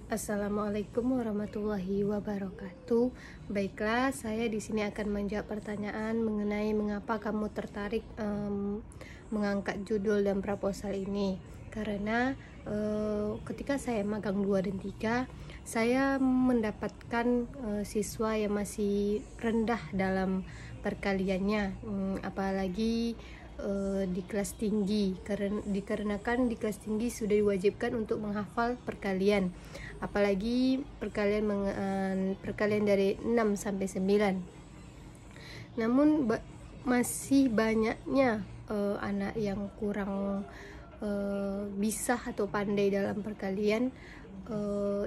Assalamualaikum warahmatullahi wabarakatuh. Baiklah, saya di sini akan menjawab pertanyaan mengenai mengapa kamu tertarik mengangkat judul dan proposal ini. Karena ketika saya magang 2 dan 3, saya mendapatkan siswa yang masih rendah dalam perkaliannya, apalagi di kelas tinggi, dikarenakan di kelas tinggi sudah diwajibkan untuk menghafal perkalian, apalagi perkalian dari 6 sampai 9. Namun masih banyaknya anak yang kurang bisa atau pandai dalam perkalian.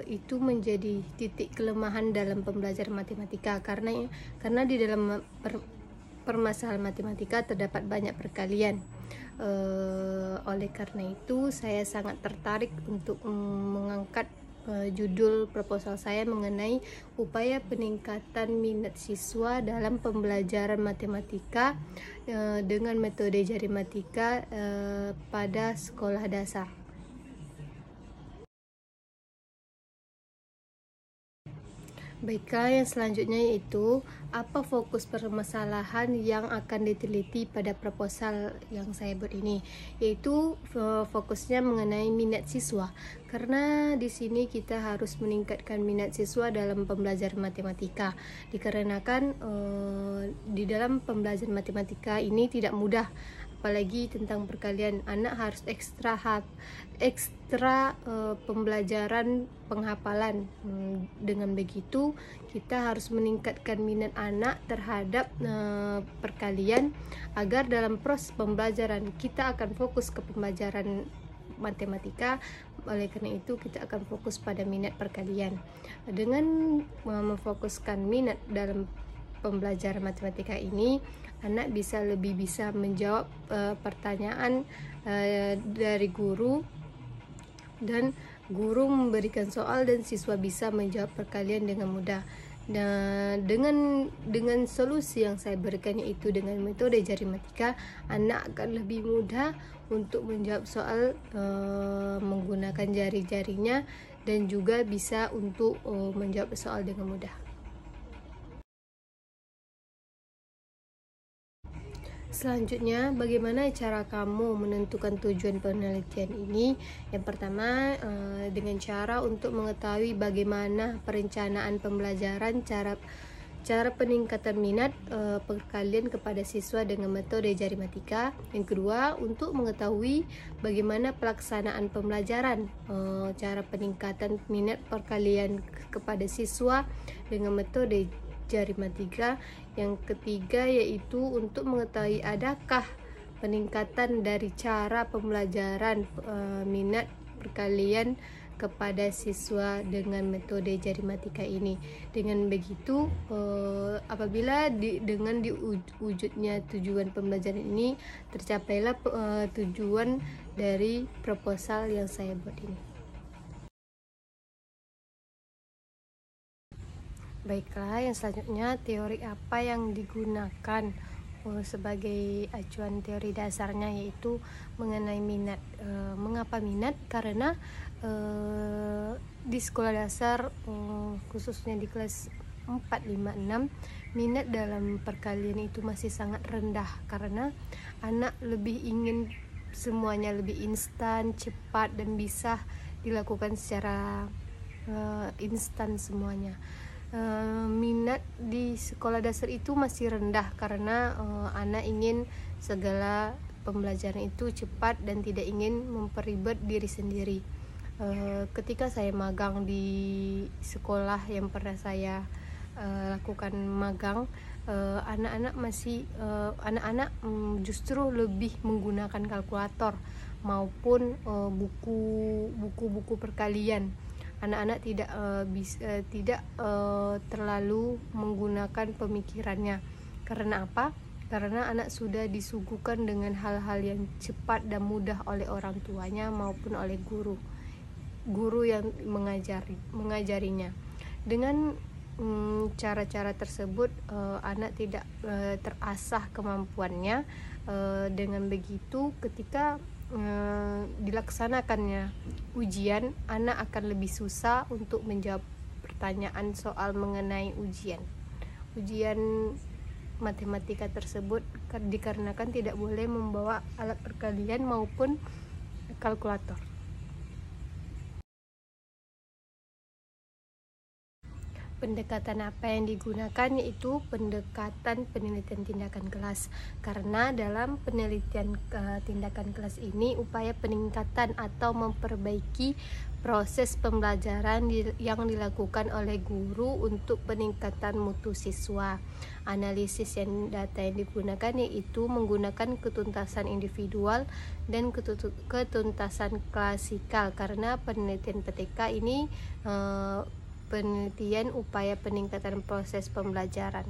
Itu menjadi titik kelemahan dalam pembelajaran matematika, karena di dalam permasalahan matematika terdapat banyak perkalian. Oleh karena itu saya sangat tertarik untuk mengangkat judul proposal saya mengenai upaya peningkatan minat siswa dalam pembelajaran matematika dengan metode jari matika pada sekolah dasar. Baiklah, yang selanjutnya yaitu apa fokus permasalahan yang akan diteliti pada proposal yang saya buat ini, yaitu fokusnya mengenai minat siswa. Karena di sini kita harus meningkatkan minat siswa dalam pembelajaran matematika, dikarenakan di dalam pembelajaran matematika ini tidak mudah, apalagi tentang perkalian. Anak harus ekstra pembelajaran penghafalan. Dengan begitu kita harus meningkatkan minat anak terhadap perkalian, agar dalam proses pembelajaran kita akan fokus ke pembelajaran matematika. Oleh karena itu kita akan fokus pada minat perkalian. Dengan memfokuskan minat dalam pembelajaran matematika ini, anak lebih bisa menjawab pertanyaan dari guru, dan guru memberikan soal dan siswa bisa menjawab perkalian dengan mudah. Nah, dengan solusi yang saya berikan, yaitu dengan metode jari matika, anak akan lebih mudah untuk menjawab soal menggunakan jari-jarinya, dan juga bisa untuk menjawab soal dengan mudah. Selanjutnya, bagaimana cara kamu menentukan tujuan penelitian ini? Yang pertama, dengan cara untuk mengetahui bagaimana perencanaan pembelajaran, cara peningkatan minat perkalian kepada siswa dengan metode jari matika. Yang kedua, untuk mengetahui bagaimana pelaksanaan pembelajaran, cara peningkatan minat perkalian kepada siswa dengan metode jari matika. Yang ketiga yaitu untuk mengetahui adakah peningkatan dari cara pembelajaran minat perkalian kepada siswa dengan metode jari matika ini. Dengan begitu, apabila dengan diwujudnya tujuan pembelajaran ini, tercapailah tujuan dari proposal yang saya buat ini. Baiklah, yang selanjutnya, teori apa yang digunakan sebagai acuan teori dasarnya, yaitu mengenai minat. Mengapa minat? Karena di sekolah dasar, khususnya di kelas 4, 5, 6, minat dalam perkalian itu masih sangat rendah, karena anak lebih ingin semuanya lebih instan, cepat, dan bisa dilakukan secara instan semuanya. Minat di sekolah dasar itu masih rendah karena anak ingin segala pembelajaran itu cepat dan tidak ingin memperibet diri sendiri. Ketika saya magang di sekolah yang pernah saya lakukan magang, anak-anak justru lebih menggunakan kalkulator maupun buku-buku perkalian. Anak-anak tidak terlalu menggunakan pemikirannya. Karena apa? Karena anak sudah disuguhkan dengan hal-hal yang cepat dan mudah oleh orang tuanya maupun oleh guru yang mengajarinya. Dengan cara-cara tersebut, anak tidak terasah kemampuannya. Dengan begitu, ketika dilaksanakannya ujian, anak akan lebih susah untuk menjawab pertanyaan soal mengenai ujian matematika tersebut, dikarenakan tidak boleh membawa alat perkalian maupun kalkulator. Pendekatan apa yang digunakan, yaitu pendekatan penelitian tindakan kelas, karena dalam penelitian tindakan kelas ini upaya peningkatan atau memperbaiki proses pembelajaran yang dilakukan oleh guru untuk peningkatan mutu siswa. Analisis data yang digunakan yaitu menggunakan ketuntasan individual dan ketuntasan klasikal, karena penelitian PTK ini penelitian upaya peningkatan proses pembelajaran.